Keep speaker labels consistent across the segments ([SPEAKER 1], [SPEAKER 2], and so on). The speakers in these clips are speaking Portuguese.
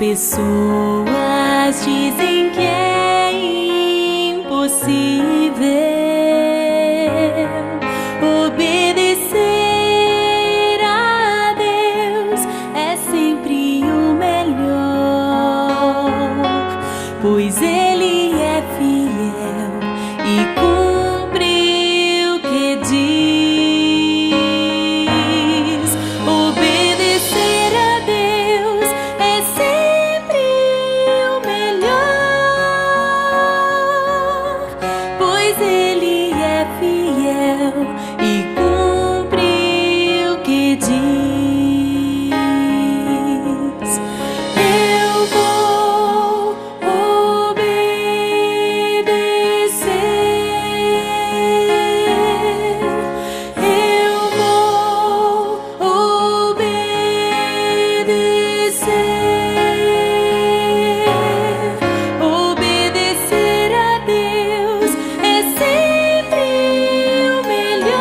[SPEAKER 1] pessoas dizem que é impossível obedecer a Deus, é sempre o melhor, pois Ele é fiel e cumpre o que diz. Obedecer a Deus é sempre o melhor, pois Ele é fiel e cumpre o que diz. Eu vou obedecer, eu vou obedecer. Obedecer a Deus é sempre o melhor,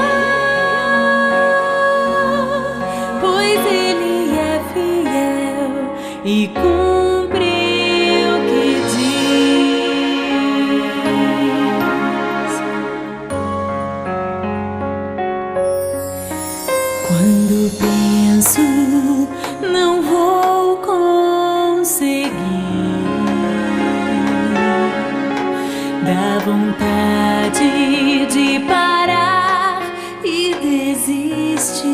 [SPEAKER 1] pois Ele é fiel e cumpre o que diz. Quando penso não vou conseguir, dá vontade de parar e desistir.